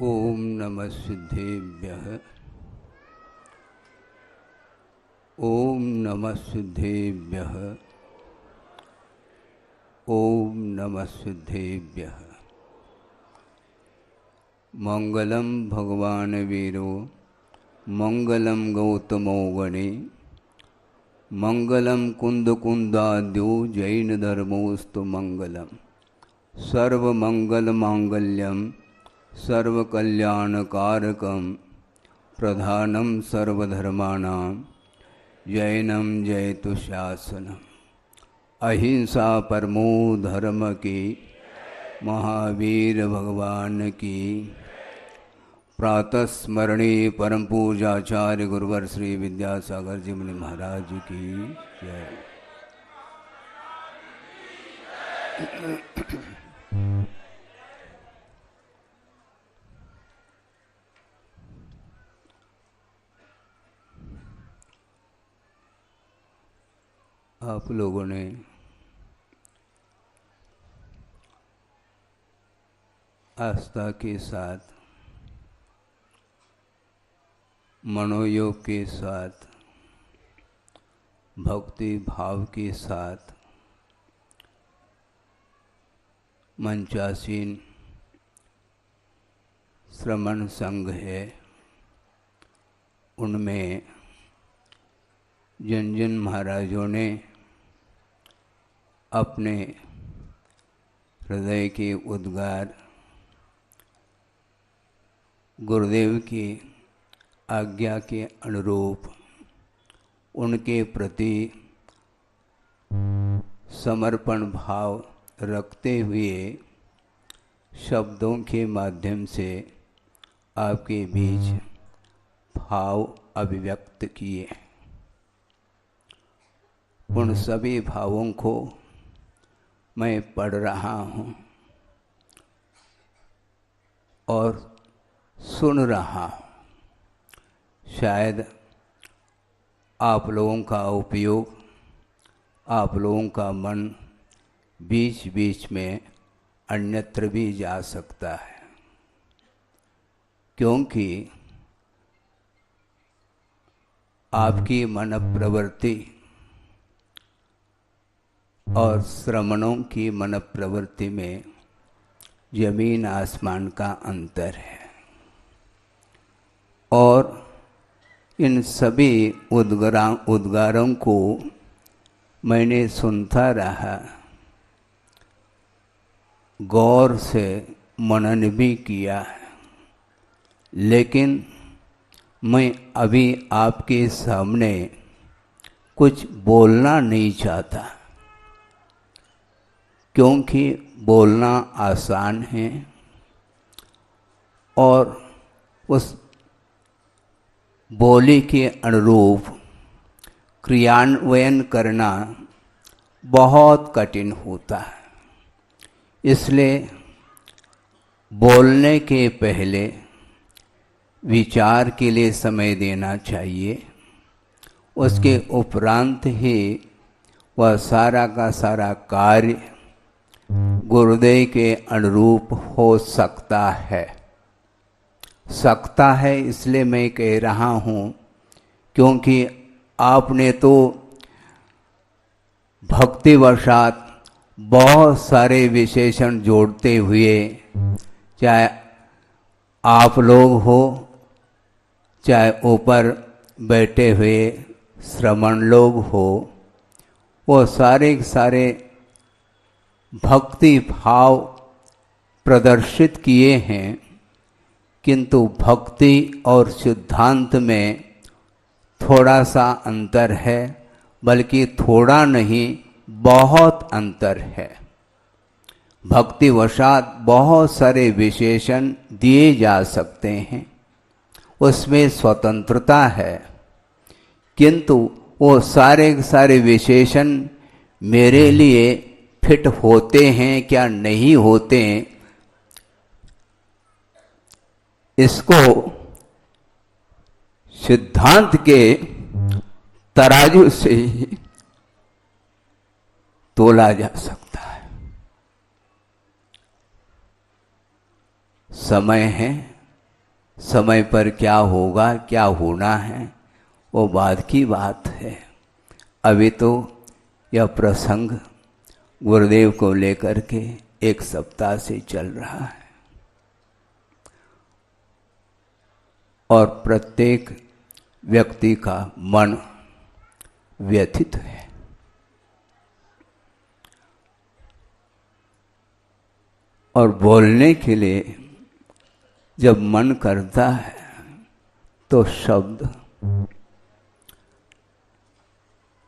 ओम नमः सिद्धेभ्यः। ओम नमः सिद्धेभ्यः। ओम नमः सिद्धेभ्यः। मंगलम भगवान वीरो मंगलम गौतमो गणे मंगलम कुंद कुंदाद्यो जैन धर्मोस्तु मंगलम सर्वमंगल मांगल्यम सर्वकल्याणकारकम प्रधानम सर्वधर्माणां जैनम जयतु शासनम। अहिंसा परमो धर्म की महावीर भगवान की प्रातः स्मरणी परम पूजाचार्य गुरुवर श्री विद्यासागर जी मुनि महाराज की जय। आप लोगों ने आस्था के साथ, मनोयोग के साथ, भक्ति भाव के साथ मंचासीन श्रमण संघ है, उनमें जिन जिन महाराजों ने अपने हृदय के उद्गार गुरुदेव की आज्ञा के अनुरूप उनके प्रति समर्पण भाव रखते हुए शब्दों के माध्यम से आपके बीच भाव अभिव्यक्त किए। उन सभी भावों को मैं पढ़ रहा हूँ और सुन रहा हूँ। शायद आप लोगों का उपयोग, आप लोगों का मन बीच बीच में अन्यत्र भी जा सकता है, क्योंकि आपकी मन प्रवृत्ति और श्रमणों की मन प्रवृत्ति में जमीन आसमान का अंतर है। और इन सभी उद्गारों को मैंने सुनता रहा, गौर से मनन भी किया है, लेकिन मैं अभी आपके सामने कुछ बोलना नहीं चाहता, क्योंकि बोलना आसान है और उस बोली के अनुरूप क्रियान्वयन करना बहुत कठिन होता है। इसलिए बोलने के पहले विचार के लिए समय देना चाहिए, उसके उपरांत ही वह सारा का सारा कार्य गुरुदेव के अनुरूप हो सकता है। इसलिए मैं कह रहा हूँ, क्योंकि आपने तो भक्तिवशात बहुत सारे विशेषण जोड़ते हुए, चाहे आप लोग हो, चाहे ऊपर बैठे हुए श्रमण लोग हो, वो सारे सारे भक्ति भाव प्रदर्शित किए हैं, किंतु भक्ति और सिद्धांत में थोड़ा सा अंतर है, बल्कि थोड़ा नहीं बहुत अंतर है। भक्तिवशात बहुत सारे विशेषण दिए जा सकते हैं, उसमें स्वतंत्रता है, किंतु वो सारे विशेषण मेरे लिए फिट होते हैं क्या नहीं होते, इसको सिद्धांत के तराजू से ही तोला जा सकता है। समय है, समय पर क्या होगा, क्या होना है, वो बाद की बात है। अभी तो यह प्रसंग गुरुदेव को लेकर के 1 सप्ताह से चल रहा है और प्रत्येक व्यक्ति का मन व्यथित है। और बोलने के लिए जब मन करता है तो शब्द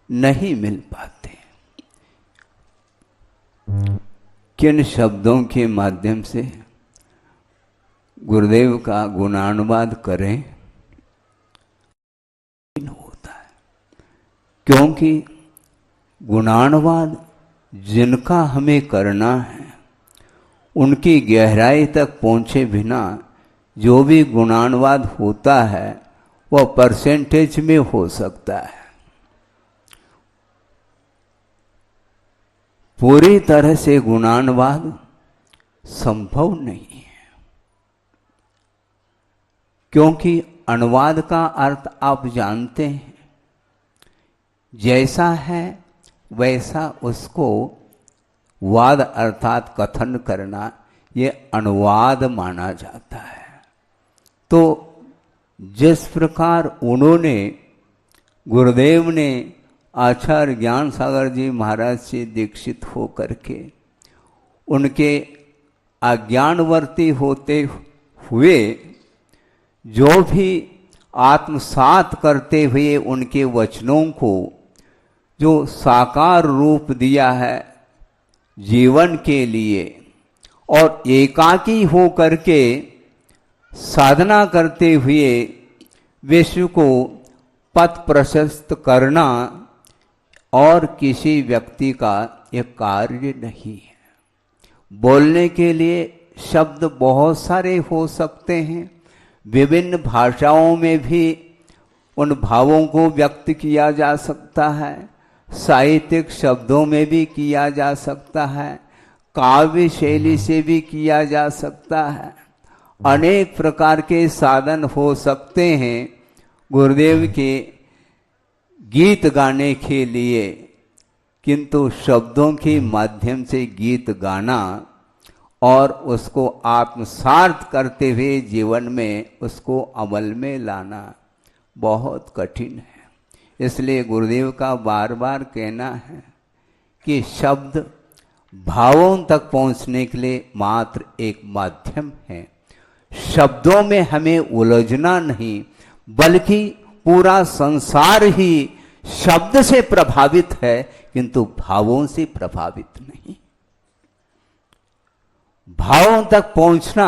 नहीं मिल पाते। किन शब्दों के माध्यम से गुरुदेव का गुणानुवाद करें होता है, क्योंकि गुणानुवाद जिनका हमें करना है उनकी गहराई तक पहुंचे बिना जो भी गुणानुवाद होता है वह परसेंटेज में हो सकता है, पूरी तरह से गुणानुवाद संभव नहीं है। क्योंकि अनुवाद का अर्थ आप जानते हैं, जैसा है वैसा उसको वाद अर्थात कथन करना, ये अनुवाद माना जाता है। तो जिस प्रकार उन्होंने, गुरुदेव ने आचार्य ज्ञान सागर जी महाराज से दीक्षित हो करके उनके आज्ञानवर्ती होते हुए जो भी आत्मसात करते हुए उनके वचनों को जो साकार रूप दिया है जीवन के लिए, और एकाकी हो करके साधना करते हुए विश्व को पथ प्रशस्त करना और किसी व्यक्ति का यह कार्य नहीं है। बोलने के लिए शब्द बहुत सारे हो सकते हैं, विभिन्न भाषाओं में भी उन भावों को व्यक्त किया जा सकता है, साहित्यिक शब्दों में भी किया जा सकता है, काव्य शैली से भी किया जा सकता है, अनेक प्रकार के साधन हो सकते हैं गुरुदेव के गीत गाने के लिए। किंतु शब्दों के माध्यम से गीत गाना और उसको आत्मसात करते हुए जीवन में उसको अमल में लाना बहुत कठिन है। इसलिए गुरुदेव का बार बार कहना है कि शब्द भावों तक पहुंचने के लिए मात्र एक माध्यम है। शब्दों में हमें उलझना नहीं, बल्कि पूरा संसार ही शब्द से प्रभावित है, किंतु भावों से प्रभावित नहीं। भावों तक पहुंचना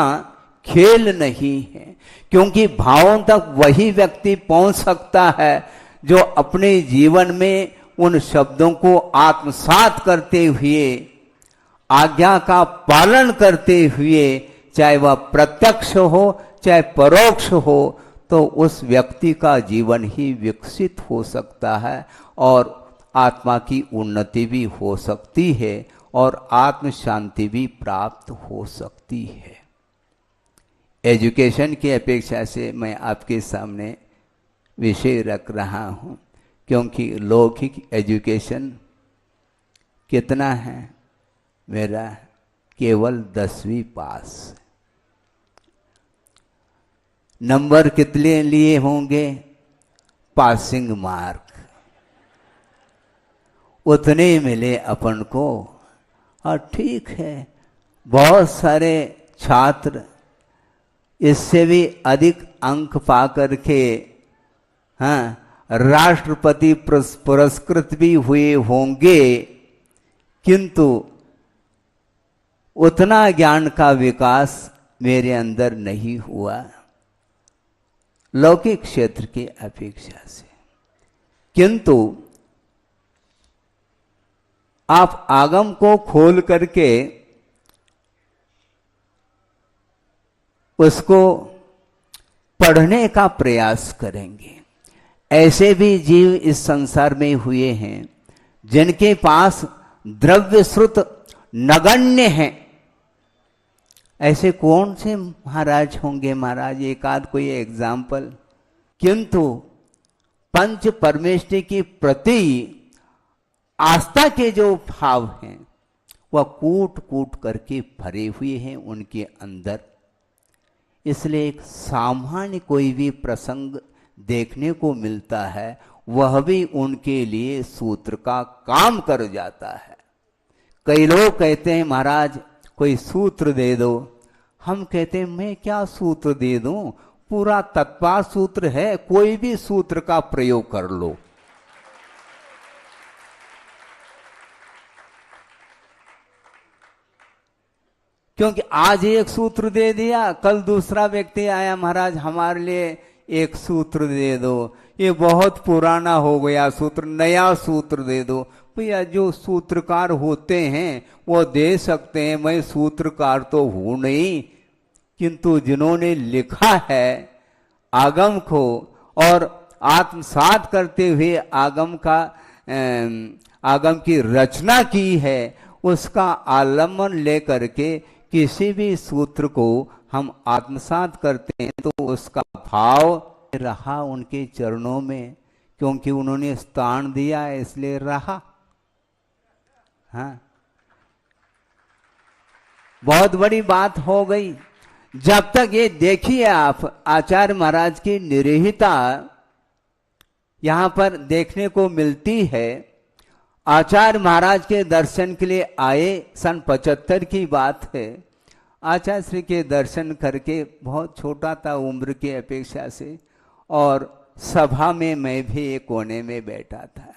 खेल नहीं है, क्योंकि भावों तक वही व्यक्ति पहुंच सकता है जो अपने जीवन में उन शब्दों को आत्मसात करते हुए, आज्ञा का पालन करते हुए, चाहे वह प्रत्यक्ष हो चाहे परोक्ष हो, तो उस व्यक्ति का जीवन ही विकसित हो सकता है और आत्मा की उन्नति भी हो सकती है और आत्म शांति भी प्राप्त हो सकती है। एजुकेशन की अपेक्षा से मैं आपके सामने विषय रख रहा हूँ, क्योंकि लौकिक एजुकेशन कितना है, मेरा केवल 10वीं पास। नंबर कितने लिए होंगे? पासिंग मार्क उतने मिले अपन को, और ठीक है, बहुत सारे छात्र इससे भी अधिक अंक पा करके राष्ट्रपति पुरस्कृत भी हुए होंगे, किंतु उतना ज्ञान का विकास मेरे अंदर नहीं हुआ लौकिक क्षेत्र की अपेक्षा से। किंतु आप आगम को खोल करके उसको पढ़ने का प्रयास करेंगे। ऐसे भी जीव इस संसार में हुए हैं जिनके पास द्रव्य स्रोत नगण्य है, ऐसे कौन से महाराज होंगे महाराज, एक आध कोई एग्जाम्पल। किंतु पंच परमेष्टि के प्रति आस्था के जो भाव हैं वह कूट कूट करके भरे हुए हैं उनके अंदर। इसलिए एक सामान्य कोई भी प्रसंग देखने को मिलता है वह भी उनके लिए सूत्र का काम कर जाता है। कई लोग कहते हैं महाराज कोई सूत्र दे दो। हम कहते हैं मैं क्या सूत्र दे दूं, पूरा तत्पार सूत्र है, कोई भी सूत्र का प्रयोग कर लो। क्योंकि आज एक सूत्र दे दिया, कल दूसरा व्यक्ति आया महाराज हमारे लिए एक सूत्र दे दो, ये बहुत पुराना हो गया सूत्र, नया सूत्र दे दो। भैया जो सूत्रकार होते हैं वो दे सकते हैं, मैं सूत्रकार तो हूं नहीं, किंतु जिन्होंने लिखा है आगम को और आत्मसात करते हुए आगम की रचना की है, उसका आलम्बन लेकर के किसी भी सूत्र को हम आत्मसात करते हैं तो उसका भाव रहा उनके चरणों में, क्योंकि उन्होंने स्थान दिया है इसलिए रहा। हाँ, बहुत बड़ी बात हो गई। जब तक ये देखिए आप आचार्य महाराज की निरहिता यहां पर देखने को मिलती है। आचार्य महाराज के दर्शन के लिए आए, सन 75 की बात है। आचार्य श्री के दर्शन करके, बहुत छोटा था उम्र की अपेक्षा से, और सभा में मैं भी एक कोने में बैठा था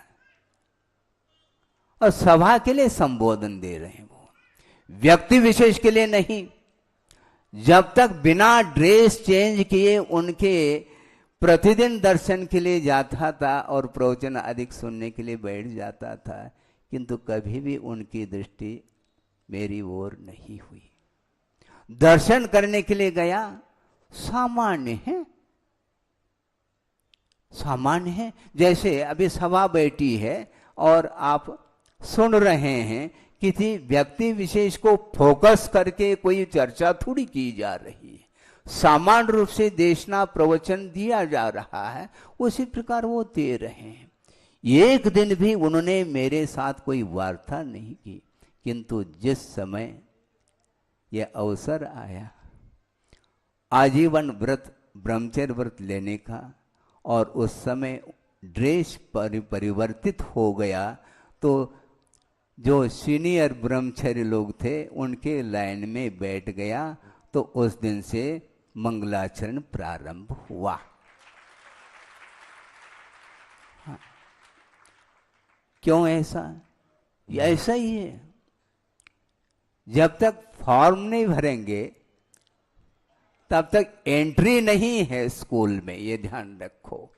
और सभा के लिए संबोधन दे रहे हैं, वो व्यक्ति विशेष के लिए नहीं। जब तक बिना ड्रेस चेंज किए उनके प्रतिदिन दर्शन के लिए जाता था और प्रवचन अधिक सुनने के लिए बैठ जाता था, किंतु कभी भी उनकी दृष्टि मेरी ओर नहीं हुई। दर्शन करने के लिए गया, सामान्य है, सामान्य है। जैसे अभी सभा बैठी है और आप सुन रहे हैं, किसी व्यक्ति विशेष को फोकस करके कोई चर्चा थोड़ी की जा रही है, सामान्य रूप से देशना प्रवचन दिया जा रहा है, उसी प्रकार वो दे रहे हैं। एक दिन भी उन्होंने मेरे साथ कोई वार्ता नहीं की, किंतु जिस समय यह अवसर आया आजीवन व्रत ब्रह्मचर्य व्रत लेने का और उस समय ड्रेस परिवर्तित हो गया, तो जो सीनियर ब्रह्मचर्य लोग थे उनके लाइन में बैठ गया, तो उस दिन से मंगलाचरण प्रारंभ हुआ। हाँ। क्यों ऐसा? ऐसा ही है। जब तक फॉर्म नहीं भरेंगे तब तक एंट्री नहीं है स्कूल में, ये ध्यान रखो।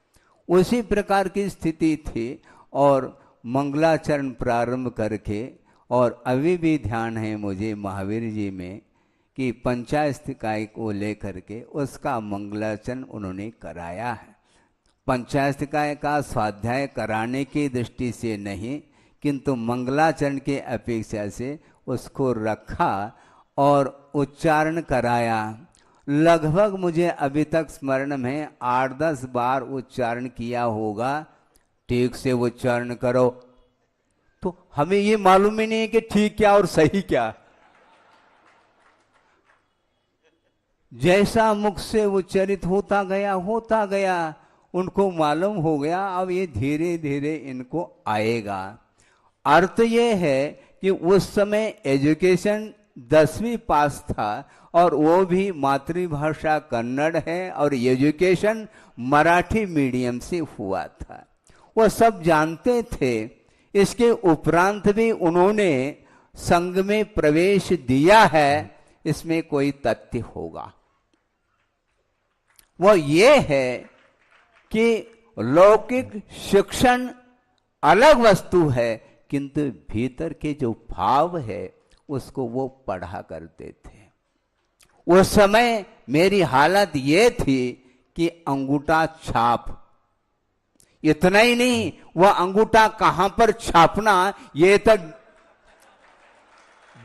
उसी प्रकार की स्थिति थी और मंगलाचरण प्रारंभ करके, और अभी भी ध्यान है मुझे महावीर जी में कि पंचायत इकाई को लेकर के उसका मंगलाचरण उन्होंने कराया है। पंचायत इकाई का स्वाध्याय कराने की दृष्टि से नहीं, किंतु मंगलाचरण के अपेक्षा से उसको रखा और उच्चारण कराया। लगभग मुझे अभी तक स्मरण में 8-10 बार उच्चारण किया होगा। ठीक से उच्चारण करो, तो हमें ये मालूम ही नहीं है कि ठीक क्या और सही क्या। जैसा मुख से उच्चारित होता गया उनको मालूम हो गया, अब ये धीरे धीरे इनको आएगा। अर्थ ये है कि उस समय एजुकेशन 10वीं पास था और वो भी मातृभाषा कन्नड़ है और एजुकेशन मराठी मीडियम से हुआ था, वो सब जानते थे। इसके उपरांत भी उन्होंने संघ में प्रवेश दिया है, इसमें कोई तथ्य होगा। वो ये है कि लौकिक शिक्षण अलग वस्तु है, किंतु भीतर के जो भाव है उसको वो पढ़ा करते थे। उस समय मेरी हालत ये थी कि अंगूठा छाप, इतना ही नहीं, वह अंगूठा कहां पर छापना ये तक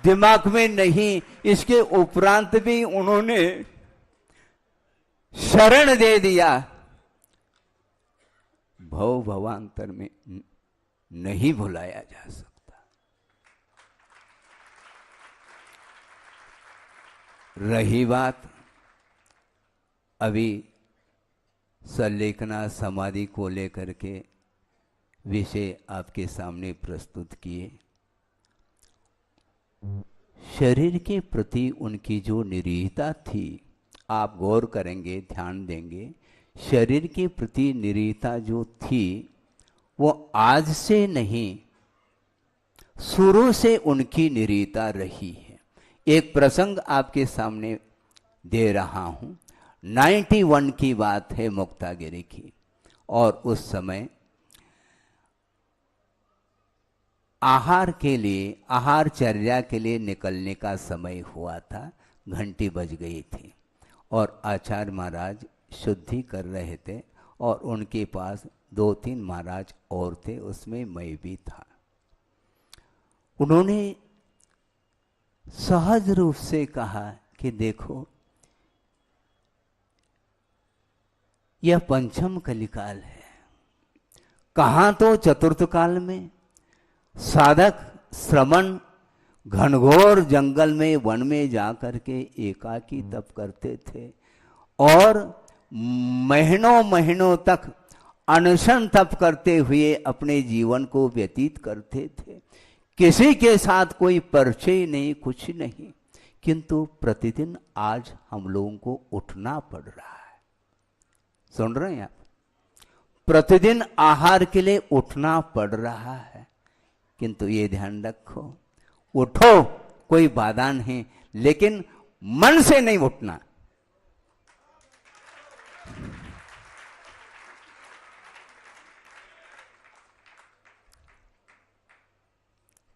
दिमाग में नहीं। इसके उपरांत भी उन्होंने शरण दे दिया, भव भवांतर में नहीं भुलाया जा सकता। रही बात अभी संलेखना समाधि को लेकर के विषय आपके सामने प्रस्तुत किए। शरीर के प्रति उनकी जो निरीहता थी, आप गौर करेंगे, ध्यान देंगे, शरीर के प्रति निरीहता जो थी वो आज से नहीं, शुरू से उनकी निरीहता रही है। एक प्रसंग आपके सामने दे रहा हूं। 91 की बात है, मुक्तागिरी की, और उस समय आहार के लिए, आहारचर्या के लिए निकलने का समय हुआ था। घंटी बज गई थी और आचार्य महाराज शुद्धि कर रहे थे और उनके पास 2-3 महाराज और थे, उसमें मैं भी था। उन्होंने सहज रूप से कहा कि देखो, यह पंचम कलिकाल है। कहाँ तो चतुर्थ काल में साधक श्रमण घनघोर जंगल में, वन में जाकर के एकाकी तप करते थे और महीनों महीनों तक अनशन तप करते हुए अपने जीवन को व्यतीत करते थे। किसी के साथ कोई परिचय नहीं, कुछ नहीं, किंतु प्रतिदिन आज हम लोगों को उठना पड़ रहा है। सुन रहे हैं आप? प्रतिदिन आहार के लिए उठना पड़ रहा है, किंतु ये ध्यान रखो, उठो, कोई बाधा नहीं, लेकिन मन से नहीं उठना।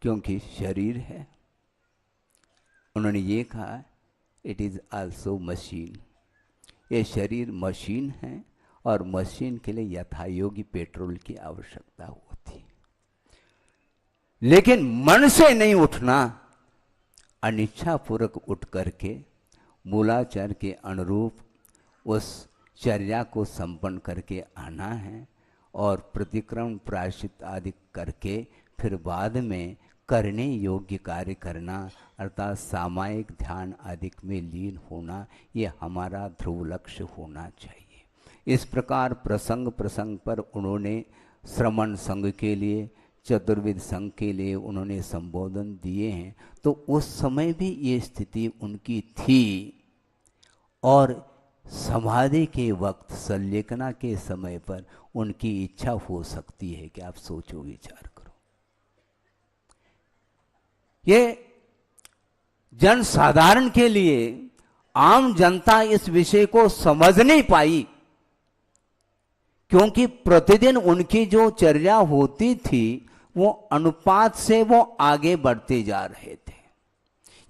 क्योंकि शरीर है। उन्होंने ये कहा, इट इज आल्सो मशीन। ये शरीर मशीन है और मशीन के लिए यथायोगी पेट्रोल की आवश्यकता होती, लेकिन मन से नहीं उठना। अनिच्छापूर्वक उठ करके मूलाचार के अनुरूप उस चर्या को संपन्न करके आना है और प्रतिक्रमण प्रायश्चित आदि करके फिर बाद में करने योग्य कार्य करना, अर्थात सामायिक ध्यान आदि में लीन होना, ये हमारा ध्रुव लक्ष्य होना चाहिए। इस प्रकार प्रसंग प्रसंग पर उन्होंने श्रमण संघ के लिए, चतुर्विध संघ के लिए उन्होंने संबोधन दिए हैं। तो उस समय भी ये स्थिति उनकी थी और समाधि के वक्त, संलेखना के समय पर उनकी इच्छा हो सकती है कि आप सोचो, विचार करो। ये जन साधारण के लिए, आम जनता इस विषय को समझ नहीं पाई, क्योंकि प्रतिदिन उनकी जो चर्या होती थी वो अनुपात से वो आगे बढ़ते जा रहे थे।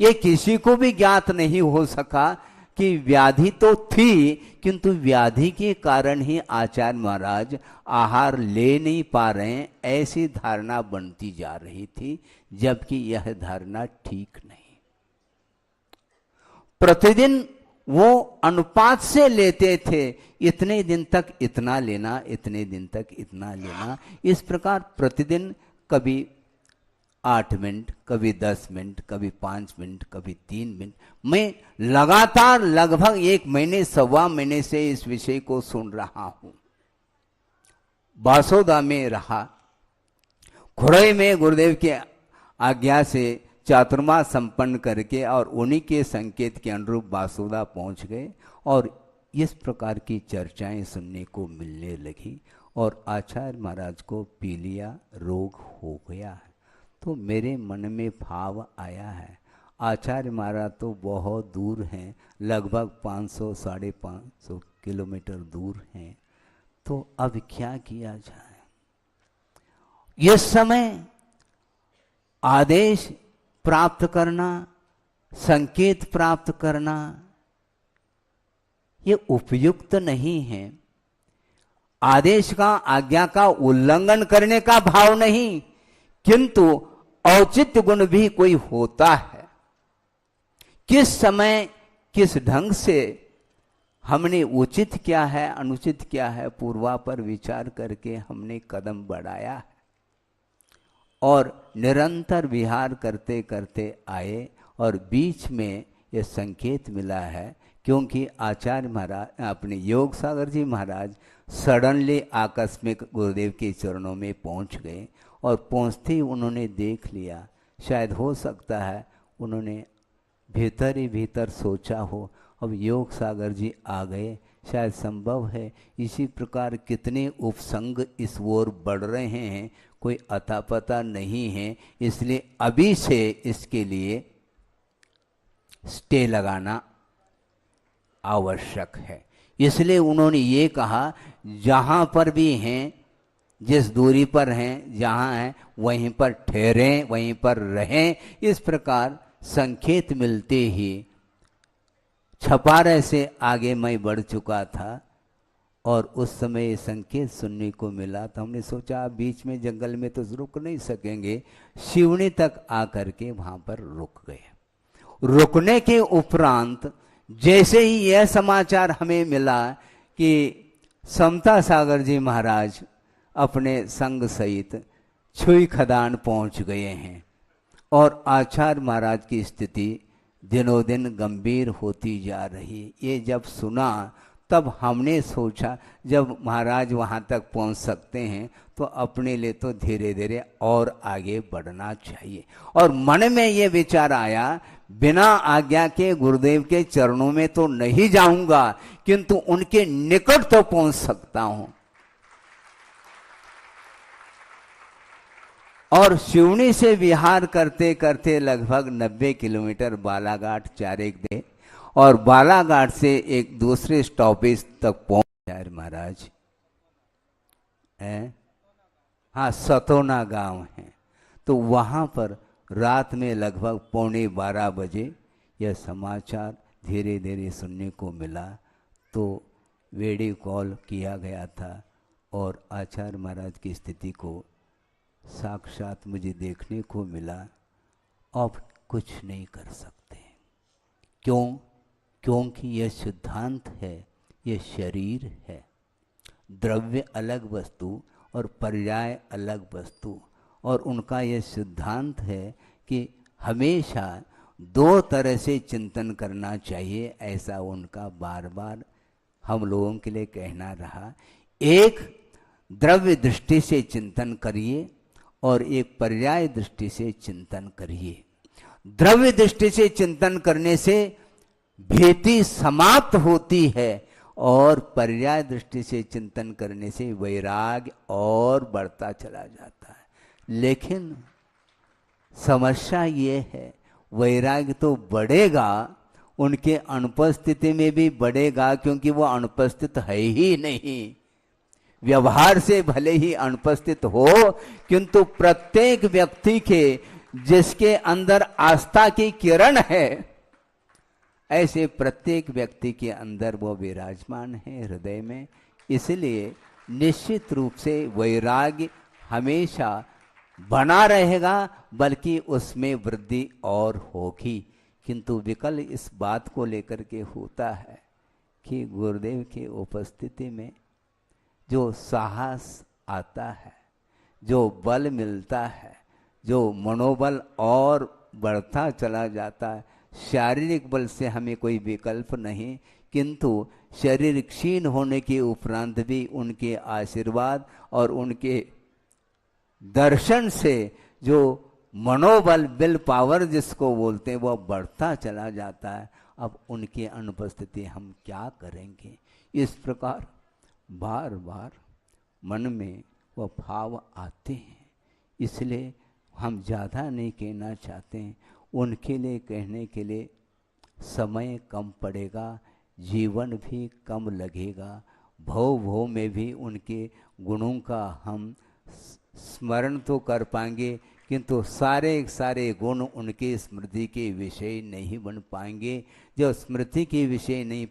ये किसी को भी ज्ञात नहीं हो सका कि व्याधि तो थी, किंतु व्याधि के कारण ही आचार्य महाराज आहार ले नहीं पा रहे हैं, ऐसी धारणा बनती जा रही थी, जबकि यह धारणा ठीक नहीं। प्रतिदिन वो अनुपात से लेते थे, इतने दिन तक इतना लेना, इतने दिन तक इतना लेना। इस प्रकार प्रतिदिन कभी 8 मिनट, कभी 10 मिनट, कभी 5 मिनट, कभी 3 मिनट। मैं लगातार लगभग 1 महीने, 1.25 महीने से इस विषय को सुन रहा हूं। बासोदा में रहा, खुरई में गुरुदेव के आज्ञा से चातुर्मास संपन्न करके और उन्हीं के संकेत के अनुरूप बासोदा पहुंच गए और इस प्रकार की चर्चाएं सुनने को मिलने लगी और आचार्य महाराज को पीलिया रोग हो गया है। तो मेरे मन में भाव आया है, आचार्य महाराज तो बहुत दूर हैं, लगभग 500 साढ़े 500 किलोमीटर दूर हैं, तो अब क्या किया जाए। इस समय आदेश प्राप्त करना, संकेत प्राप्त करना, ये उपयुक्त नहीं है। आदेश का, आज्ञा का उल्लंघन करने का भाव नहीं, किंतु औचित्य गुण भी कोई होता है। किस समय किस ढंग से हमने उचित क्या है अनुचित क्या है पूर्वापर विचार करके हमने कदम बढ़ाया है और निरंतर विहार करते करते आए और बीच में ये संकेत मिला है क्योंकि आचार्य महाराज अपने योग सागर जी महाराज सडनली आकस्मिक गुरुदेव के चरणों में पहुंच गए और पहुंचते ही उन्होंने देख लिया। शायद हो सकता है उन्होंने भीतर ही भीतर सोचा हो अब योग सागर जी आ गए, शायद संभव है। इसी प्रकार कितने उपसंग इस ओर बढ़ रहे हैं, कोई अता पता नहीं है, इसलिए अभी से इसके लिए स्टे लगाना आवश्यक है। इसलिए उन्होंने ये कहा जहाँ पर भी हैं, जिस दूरी पर हैं, जहाँ हैं वहीं पर ठहरें, वहीं पर रहें। इस प्रकार संकेत मिलते ही छपारे से आगे मैं बढ़ चुका था और उस समय ये संकेत सुनने को मिला तो हमने सोचा बीच में जंगल में तो रुक नहीं सकेंगे, शिवनी तक आकर के वहाँ पर रुक गए। रुकने के उपरांत जैसे ही यह समाचार हमें मिला कि समता सागर जी महाराज अपने संग सहित छुई खदान पहुंच गए हैं और आचार्य महाराज की स्थिति दिनों दिन गंभीर होती जा रही। ये जब सुना तब हमने सोचा जब महाराज वहाँ तक पहुँच सकते हैं तो अपने लिए तो धीरे धीरे और आगे बढ़ना चाहिए। और मन में ये विचार आया बिना आज्ञा के गुरुदेव के चरणों में तो नहीं जाऊंगा किंतु उनके निकट तो पहुँच सकता हूँ। और शिवनी से विहार करते करते लगभग 90 किलोमीटर बालाघाट चारेक दे और बालाघाट से एक दूसरे स्टॉपेज तक पहुंच महाराज है। हाँ, सतोना गांव है। तो वहां पर रात में लगभग 11:45 बजे यह समाचार धीरे धीरे सुनने को मिला। तो वीडियो कॉल किया गया था और आचार्य महाराज की स्थिति को साक्षात मुझे देखने को मिला। अब कुछ नहीं कर सकते। क्यों? क्योंकि यह सिद्धांत है, यह शरीर है। द्रव्य अलग वस्तु और पर्याय अलग वस्तु, और उनका यह सिद्धांत है कि हमेशा दो तरह से चिंतन करना चाहिए। ऐसा उनका बार बार हम लोगों के लिए कहना रहा। एक द्रव्य दृष्टि से चिंतन करिए और एक पर्याय दृष्टि से चिंतन करिए। द्रव्य दृष्टि से चिंतन करने से भीति समाप्त होती है और पर्याय दृष्टि से चिंतन करने से वैराग्य और बढ़ता चला जाता है। लेकिन समस्या ये है वैराग्य तो बढ़ेगा, उनके अनुपस्थिति में भी बढ़ेगा क्योंकि वो अनुपस्थित है ही नहीं। व्यवहार से भले ही अनुपस्थित हो किंतु प्रत्येक व्यक्ति के जिसके अंदर आस्था की किरण है ऐसे प्रत्येक व्यक्ति के अंदर वो विराजमान है हृदय में। इसलिए निश्चित रूप से वैराग्य हमेशा बना रहेगा, बल्कि उसमें वृद्धि और होगी। किंतु विकल इस बात को लेकर के होता है कि गुरुदेव की उपस्थिति में जो साहस आता है, जो बल मिलता है, जो मनोबल और बढ़ता चला जाता है। शारीरिक बल से हमें कोई विकल्प नहीं, किंतु शरीर क्षीण होने के उपरांत भी उनके आशीर्वाद और उनके दर्शन से जो मनोबल, विल पावर जिसको बोलते हैं, वह बढ़ता चला जाता है। अब उनकी अनुपस्थिति हम क्या करेंगे? इस प्रकार बार बार मन में वह भाव आते हैं। इसलिए हम ज़्यादा नहीं कहना चाहते हैं। उनके लिए कहने के लिए समय कम पड़ेगा, जीवन भी कम लगेगा। भव भव में भी उनके गुणों का हम स्मरण तो कर पाएंगे, किंतु सारे सारे गुण उनके स्मृति के विषय नहीं बन पाएंगे। जब स्मृति के विषय नहीं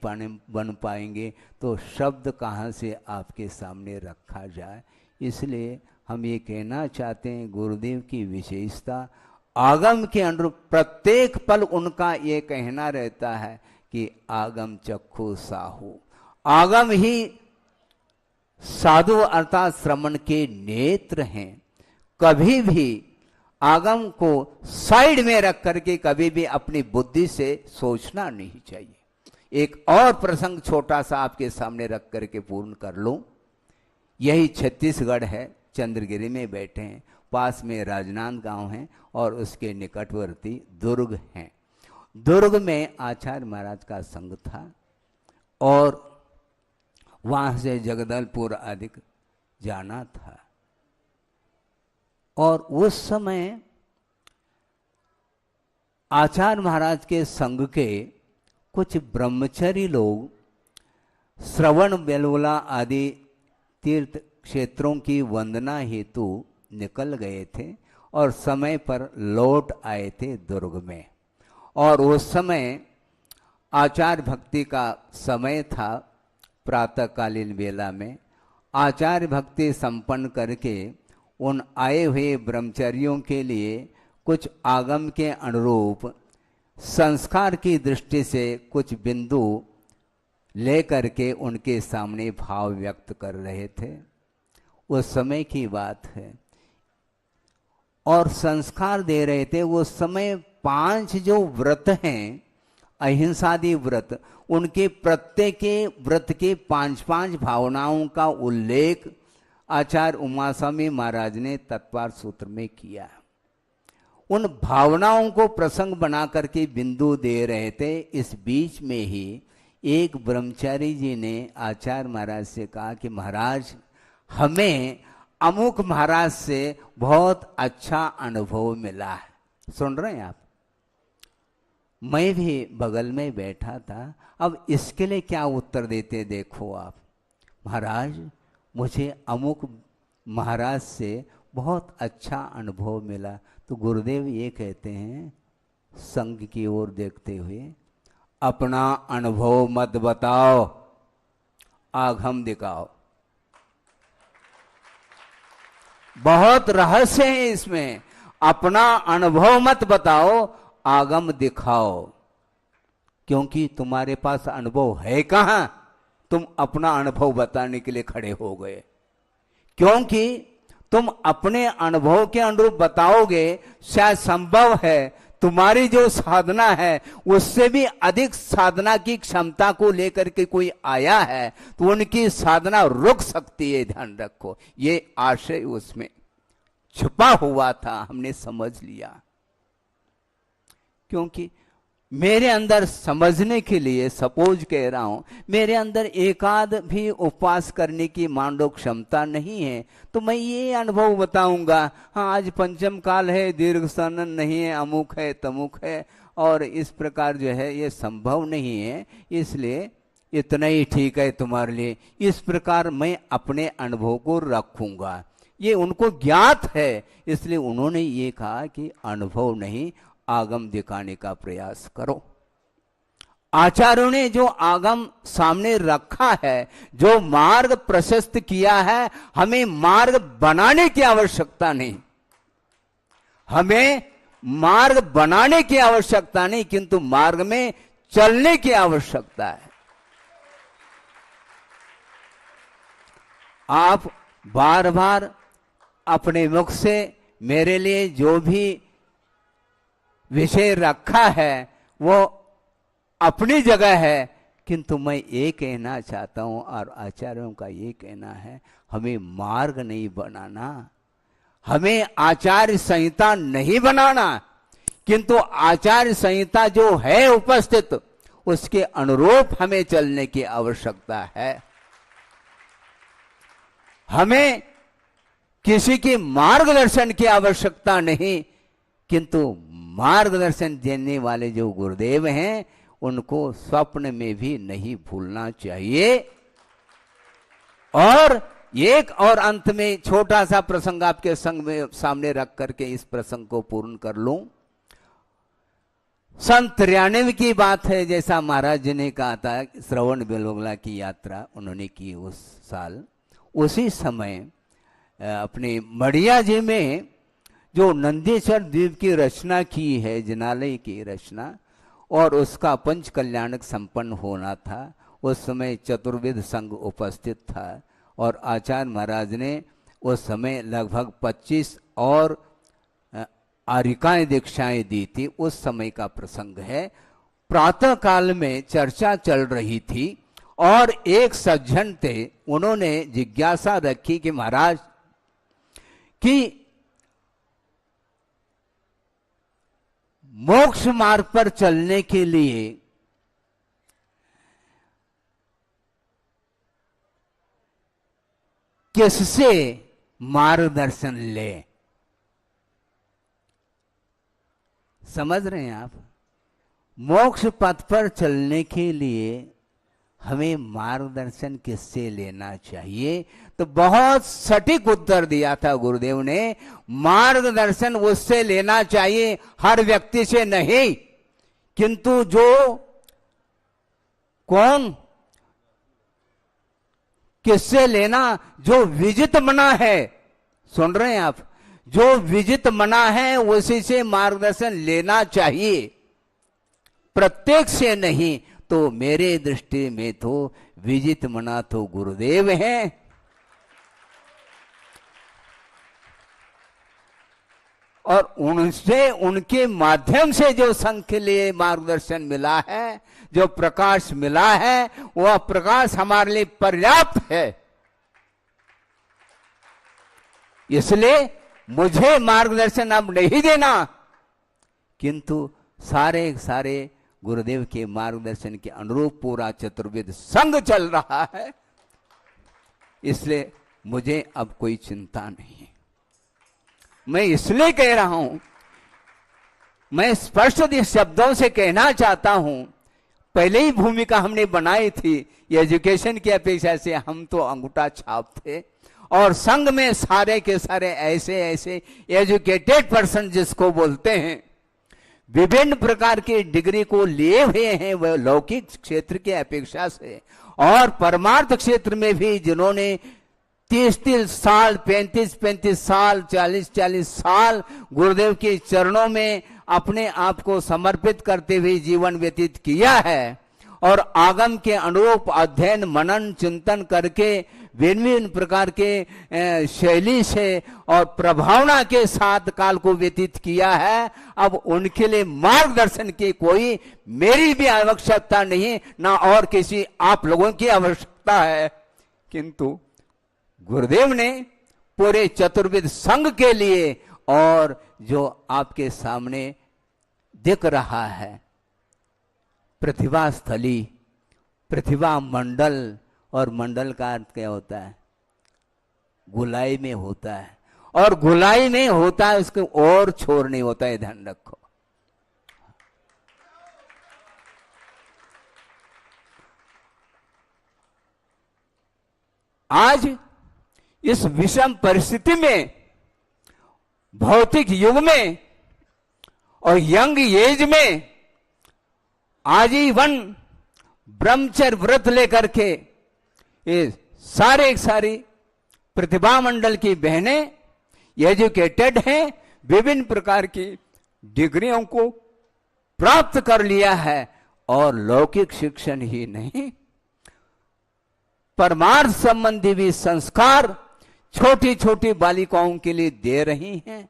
बन पाएंगे तो शब्द कहाँ से आपके सामने रखा जाए। इसलिए हम ये कहना चाहते हैं गुरुदेव की विशेषता आगम के अनुरूप प्रत्येक पल उनका ये कहना रहता है कि आगम चक्षु साहू। आगम ही साधु अर्थात श्रवण के नेत्र हैं। कभी भी आगम को साइड में रख करके कभी भी अपनी बुद्धि से सोचना नहीं चाहिए। एक और प्रसंग छोटा सा आपके सामने रख करके पूर्ण कर लूं। यही छत्तीसगढ़ है, चंद्रगिरी में बैठे हैं, पास में राजनांद गांव है और उसके निकटवर्ती दुर्ग हैं। दुर्ग में आचार्य महाराज का संघ था और वहां से जगदलपुर आदि जाना था। और उस समय आचार्य महाराज के संघ के कुछ ब्रह्मचारी लोग श्रवण बेलवला आदि तीर्थ क्षेत्रों की वंदना हेतु निकल गए थे और समय पर लौट आए थे दुर्ग में। और उस समय आचार्य भक्ति का समय था। प्रातःकालीन वेला में आचार्य भक्ति संपन्न करके उन आए हुए ब्रह्मचारियों के लिए कुछ आगम के अनुरूप संस्कार की दृष्टि से कुछ बिंदु लेकर के उनके सामने भाव व्यक्त कर रहे थे। उस समय की बात है और संस्कार दे रहे थे। उस समय 5 जो व्रत हैं, अहिंसादि व्रत, उनके प्रत्येक व्रत के 5-5 भावनाओं का उल्लेख आचार्य उमास्वामी महाराज ने तत्पर सूत्र में किया। उन भावनाओं को प्रसंग बना करके बिंदु दे रहे थे। इस बीच में ही एक ब्रह्मचारी जी ने आचार्य महाराज से कहा कि महाराज, हमें अमुक महाराज से बहुत अच्छा अनुभव मिला है। सुन रहे हैं आप? मैं भी बगल में बैठा था। अब इसके लिए क्या उत्तर देते देखो आप। महाराज, मुझे अमुक महाराज से बहुत अच्छा अनुभव मिला। तो गुरुदेव ये कहते हैं संघ की ओर देखते हुए, अपना अनुभव मत बताओ, आगम दिखाओ। बहुत रहस्य है इसमें। अपना अनुभव मत बताओ, आगम दिखाओ। क्योंकि तुम्हारे पास अनुभव है कहां, तुम अपना अनुभव बताने के लिए खड़े हो गए। क्योंकि तुम अपने अनुभव के अनुरूप बताओगे, शायद संभव है तुम्हारी जो साधना है उससे भी अधिक साधना की क्षमता को लेकर के कोई आया है तो उनकी साधना रुक सकती है। ध्यान रखो, ये आशय उसमें छुपा हुआ था, हमने समझ लिया। क्योंकि मेरे अंदर समझने के लिए, सपोज कह रहा हूं, मेरे अंदर एकाध भी उपवास करने की मान लो क्षमता नहीं है तो मैं ये अनुभव बताऊंगा, हाँ आज पंचम काल है, दीर्घ सनन नहीं है, अमुक है तमुक है, और इस प्रकार जो है ये संभव नहीं है, इसलिए इतना ही ठीक है तुम्हारे लिए। इस प्रकार मैं अपने अनुभव को रखूंगा। ये उनको ज्ञात है, इसलिए उन्होंने ये कहा कि अनुभव नहीं, आगम दिखाने का प्रयास करो। आचार्यों ने जो आगम सामने रखा है, जो मार्ग प्रशस्त किया है, हमें मार्ग बनाने की आवश्यकता नहीं। हमें मार्ग बनाने की आवश्यकता नहीं, किंतु मार्ग में चलने की आवश्यकता है। आप बार बार अपने मुख से मेरे लिए जो भी विषय रखा है वो अपनी जगह है, किंतु मैं ये कहना चाहता हूं और आचार्यों का ये कहना है, हमें मार्ग नहीं बनाना, हमें आचार्य संहिता नहीं बनाना, किंतु आचार्य संहिता जो है उपस्थित उसके अनुरूप हमें चलने की आवश्यकता है। हमें किसी की मार्गदर्शन की आवश्यकता नहीं, किंतु मार्गदर्शन देने वाले जो गुरुदेव हैं उनको स्वप्न में भी नहीं भूलना चाहिए। और एक और अंत में छोटा सा प्रसंग आपके संग में सामने रख करके इस प्रसंग को पूर्ण कर लूं। सन 93 की बात है, जैसा महाराज जी ने कहा था, श्रवण बेलवगला की यात्रा उन्होंने की उस साल। उसी समय अपने मड़िया जी में जो नंदीश्वर द्वीप की रचना की है, जिनालय की रचना, और उसका पंच कल्याणक संपन्न होना था, उस समय चतुर्वेद संघ उपस्थित था और आचार्य महाराज ने उस समय लगभग 25 और आरिकाएं दीक्षाएं दी थी। उस समय का प्रसंग है। प्रातः काल में चर्चा चल रही थी और एक सज्जन थे, उन्होंने जिज्ञासा रखी कि महाराज कि मोक्ष मार्ग पर चलने के लिए किससे मार्गदर्शन ले। समझ रहे हैं आप? मोक्ष पथ पर चलने के लिए हमें मार्गदर्शन किससे लेना चाहिए? तो बहुत सटीक उत्तर दिया था गुरुदेव ने, मार्गदर्शन उससे लेना चाहिए, हर व्यक्ति से नहीं, किंतु जो कौन किससे लेना? जो विजित मना है। सुन रहे हैं आप? जो विजित मना है उसी से मार्गदर्शन लेना चाहिए, प्रत्येक से नहीं। तो मेरे दृष्टि में तो विजित मना तो गुरुदेव हैं। और उनसे, उनके माध्यम से जो संघ के लिए मार्गदर्शन मिला है, जो प्रकाश मिला है, वह प्रकाश हमारे लिए पर्याप्त है। इसलिए मुझे मार्गदर्शन अब नहीं देना, किंतु सारे सारे गुरुदेव के मार्गदर्शन के अनुरूप पूरा चतुर्वेद संघ चल रहा है। इसलिए मुझे अब कोई चिंता नहीं है। मैं इसलिए कह रहा हूं, मैं स्पष्ट शब्दों से कहना चाहता हूं, पहले ही भूमिका हमने बनाई थी, एजुकेशन की अपेक्षा से हम तो अंगूठा छाप थे, और संघ में सारे के सारे ऐसे ऐसे एजुकेटेड पर्सन जिसको बोलते हैं, विभिन्न प्रकार की डिग्री को लिए हुए हैं, वह लौकिक क्षेत्र की अपेक्षा से, और परमार्थ क्षेत्र में भी जिन्होंने 30-30 साल, 35-35 साल, 40-40 साल गुरुदेव के चरणों में अपने आप को समर्पित करते हुए जीवन व्यतीत किया है, और आगम के अनुरूप अध्ययन मनन चिंतन करके भिन्न प्रकार के शैली से और प्रभावना के साथ काल को व्यतीत किया है। अब उनके लिए मार्गदर्शन की कोई मेरी भी आवश्यकता नहीं, ना और किसी आप लोगों की आवश्यकता है, किंतु गुरुदेव ने पूरे चतुर्वेद संघ के लिए, और जो आपके सामने दिख रहा है प्रतिभा स्थली, प्रतिभा मंडल, और मंडल का अर्थ क्या होता है? गुलाई में होता है, और गुलाई में होता है उसको और छोर नहीं होता है, ध्यान रखो। आज इस विषम परिस्थिति में, भौतिक युग में और यंग एज में आजीवन ब्रह्मचर्य व्रत लेकर के ये सारी प्रतिभा मंडल की बहनें एजुकेटेड हैं, विभिन्न प्रकार की डिग्रियों को प्राप्त कर लिया है, और लौकिक शिक्षण ही नहीं, परमार्थ संबंधी भी संस्कार छोटी छोटी बालिकाओं के लिए दे रही हैं।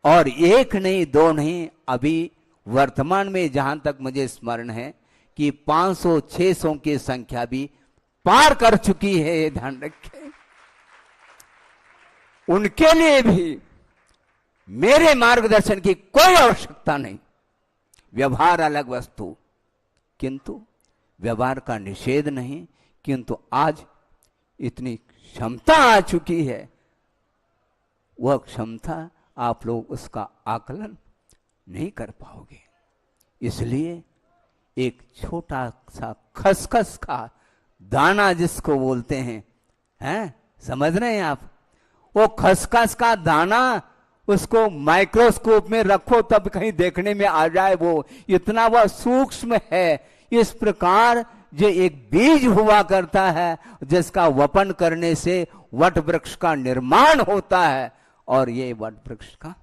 और एक नहीं, दो नहीं, अभी वर्तमान में जहां तक मुझे स्मरण है कि 500-600 की संख्या भी पार कर चुकी है, ये ध्यान रखें। उनके लिए भी मेरे मार्गदर्शन की कोई आवश्यकता नहीं। व्यवहार अलग वस्तु, किंतु व्यवहार का निषेध नहीं, किंतु आज इतनी क्षमता आ चुकी है, वह क्षमता आप लोग उसका आकलन नहीं कर पाओगे। इसलिए एक छोटा सा खसखस का दाना जिसको बोलते हैं, समझ रहे हैं आप? वो खसखस का दाना, उसको माइक्रोस्कोप में रखो तब कहीं देखने में आ जाए, वो इतना वह सूक्ष्म है। इस प्रकार जो एक बीज हुआ करता है, जिसका वपन करने से वट वृक्ष का निर्माण होता है, और ये वट वृक्ष का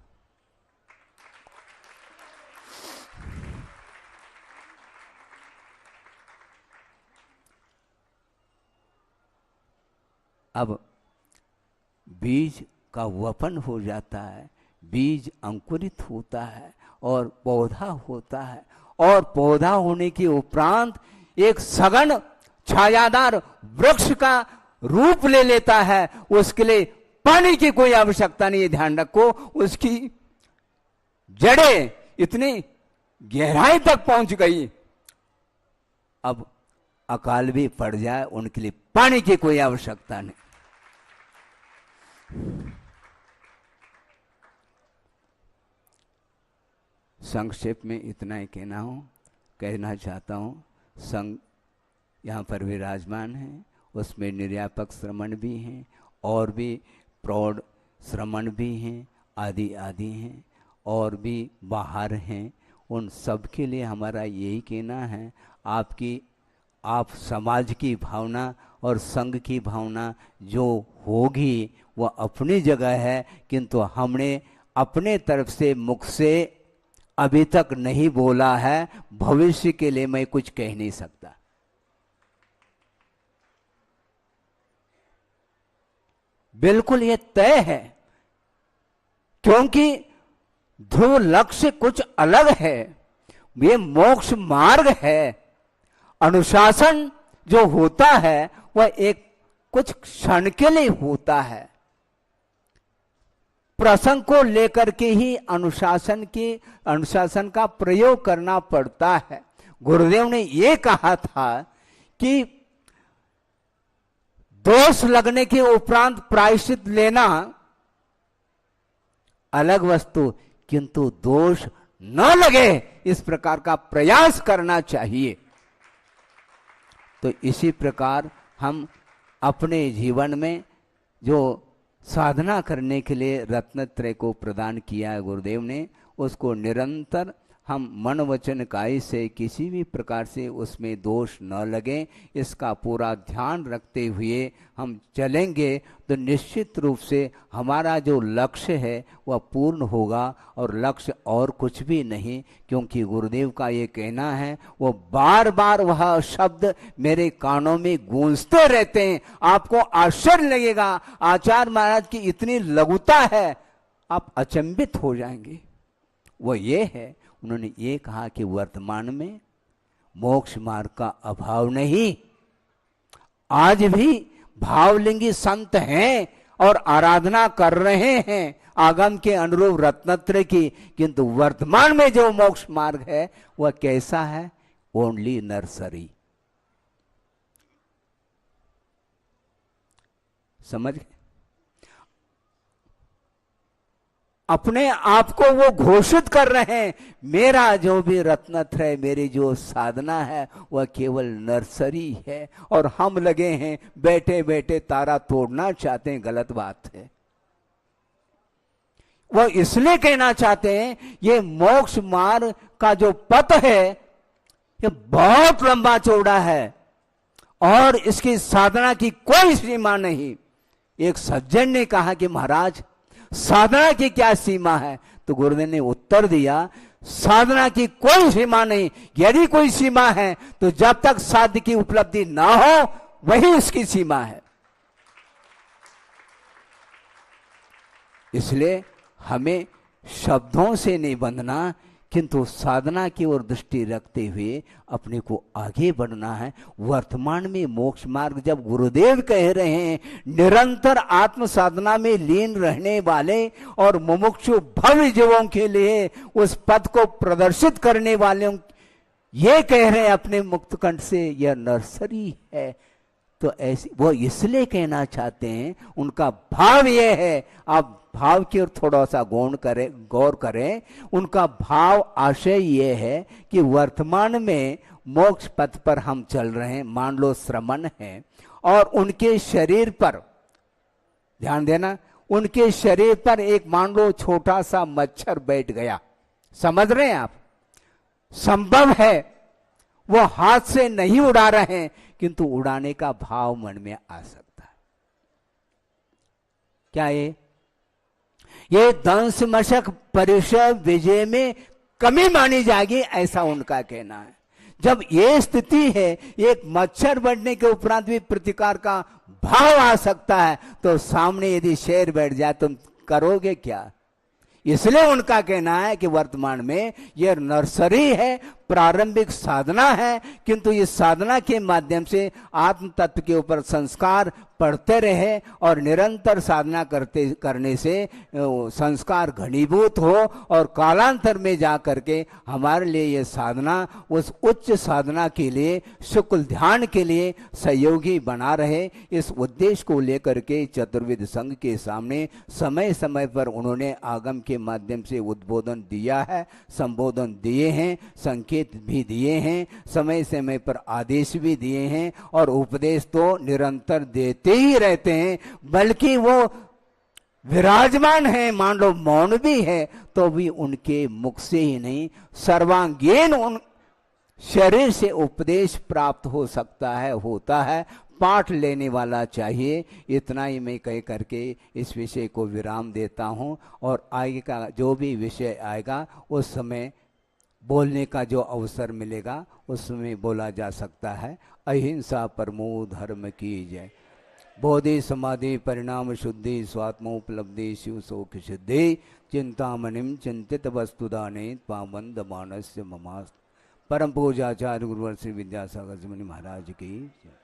अब बीज का वपन हो जाता है, बीज अंकुरित होता है और पौधा होता है, और पौधा होने के उपरांत एक सघन छायादार वृक्ष का रूप ले लेता है। उसके लिए पानी की कोई आवश्यकता नहीं है, ध्यान रखो। उसकी जड़ें इतनी गहराई तक पहुंच गई, अब अकाल भी पड़ जाए उनके लिए पानी की कोई आवश्यकता नहीं। संक्षेप में इतना ही कहना चाहता हूं। संघ यहाँ पर विराजमान है, उसमें निर्यापक श्रमण भी हैं और भी प्रौढ़ श्रमण भी हैं, आदि आदि हैं, और भी बाहर हैं। उन सब के लिए हमारा यही कहना है, आप समाज की भावना और संघ की भावना जो होगी वह अपनी जगह है, किंतु हमने अपने तरफ से मुख से अभी तक नहीं बोला है। भविष्य के लिए मैं कुछ कह नहीं सकता। बिल्कुल ये तय है, क्योंकि ध्रुव लक्ष्य कुछ अलग है, ये मोक्ष मार्ग है। अनुशासन जो होता है वह एक कुछ क्षण के लिए होता है। प्रसंग को लेकर के ही अनुशासन का प्रयोग करना पड़ता है। गुरुदेव ने यह कहा था कि दोष लगने के उपरांत प्रायश्चित लेना अलग वस्तु, किंतु दोष न लगे इस प्रकार का प्रयास करना चाहिए। तो इसी प्रकार हम अपने जीवन में जो साधना करने के लिए रत्नत्रय को प्रदान किया है गुरुदेव ने, उसको निरंतर हम मन वचन काय से किसी भी प्रकार से उसमें दोष न लगे, इसका पूरा ध्यान रखते हुए हम चलेंगे तो निश्चित रूप से हमारा जो लक्ष्य है वह पूर्ण होगा। और लक्ष्य और कुछ भी नहीं, क्योंकि गुरुदेव का ये कहना है, वो बार बार वह शब्द मेरे कानों में गूंजते रहते हैं। आपको आश्चर्य लगेगा, आचार्य महाराज की इतनी लघुता है, आप अचंभित हो जाएंगे। वो ये है, उन्होंने ये कहा कि वर्तमान में मोक्ष मार्ग का अभाव नहीं, आज भी भावलिंगी संत हैं और आराधना कर रहे हैं आगम के अनुरूप रत्नत्रय की, किंतु वर्तमान में जो मोक्ष मार्ग है वह कैसा है? Only nursery. समझ गए? अपने आप को वो घोषित कर रहे हैं, मेरा जो भी रत्नत्रय, मेरी जो साधना है वह केवल नर्सरी है, और हम लगे हैं बैठे बैठे तारा तोड़ना चाहते हैं। गलत बात है। वो इसलिए कहना चाहते हैं ये मोक्ष मार्ग का जो पथ है ये बहुत लंबा चौड़ा है और इसकी साधना की कोई सीमा नहीं। एक सज्जन ने कहा कि महाराज साधना की क्या सीमा है? तो गुरुदेव ने उत्तर दिया, साधना की कोई सीमा नहीं। यदि कोई सीमा है तो जब तक साध्य की उपलब्धि ना हो वही उसकी सीमा है। इसलिए हमें शब्दों से नहीं बंधना, किंतु साधना की ओर दृष्टि रखते हुए अपने को आगे बढ़ना है। वर्तमान में मोक्ष मार्ग जब गुरुदेव कह रहे हैं, निरंतर आत्म साधना में लीन रहने वाले और मुमुक्षु भव्य जीवों के लिए उस पद को प्रदर्शित करने वाले ये कह रहे हैं अपने मुक्त कंठ से, यह नर्सरी है। तो ऐसी वो इसलिए कहना चाहते हैं, उनका भाव यह है, आप भाव की ओर थोड़ा सा गौर करें। उनका भाव आशय ये है कि वर्तमान में मोक्ष पथ पर हम चल रहे हैं, मान लो श्रमण है, और उनके शरीर पर ध्यान देना, उनके शरीर पर एक मान लो छोटा सा मच्छर बैठ गया। समझ रहे हैं आप? संभव है वो हाथ से नहीं उड़ा रहे हैं, किंतु उड़ाने का भाव मन में आ सकता है। क्या ये दंश मशक परिचय विजय में कमी मानी जाएगी, ऐसा उनका कहना है। जब ये स्थिति है, एक मच्छर बढ़ने के उपरांत भी प्रतिकार का भाव आ सकता है, तो सामने यदि शेर बैठ जाए तुम करोगे क्या? इसलिए उनका कहना है कि वर्तमान में यह नर्सरी है, प्रारंभिक साधना है, किंतु इस साधना के माध्यम से आत्म तत्व के ऊपर संस्कार पढ़ते रहे और निरंतर साधना करने से संस्कार घनीभूत हो और कालांतर में जा करके हमारे लिए ये साधना उस उच्च साधना के लिए, शुक्ल ध्यान के लिए सहयोगी बना रहे। इस उद्देश्य को लेकर के चतुर्विध संघ के सामने समय समय पर उन्होंने आगम के माध्यम से उद्बोधन दिया है, संबोधन दिए हैं, संकेत भी दिए हैं, समय समय पर आदेश भी दिए हैं और उपदेश तो निरंतर देते ही रहते हैं, बल्कि वो विराजमान है, मान लो मौन भी है तो भी उनके मुख से ही नहीं, सर्वांगीण उन शरीर से उपदेश प्राप्त हो सकता है, होता है। पाठ लेने वाला चाहिए। इतना ही मैं कह करके इस विषय को विराम देता हूं और आगे का जो भी विषय आएगा उस समय बोलने का जो अवसर मिलेगा उस समय बोला जा सकता है। अहिंसा परमो धर्म की जय। बोधि समाधि परिणाम शुद्धि स्वात्मोपलब्धि शिव शोक सिद्धि चिंतामणिम चिंतित वस्तुदाने पावंद मानस्य ममास्त। परम पूजाचार्य गुरुवर श्री विद्यासागर जी महाराज की जय।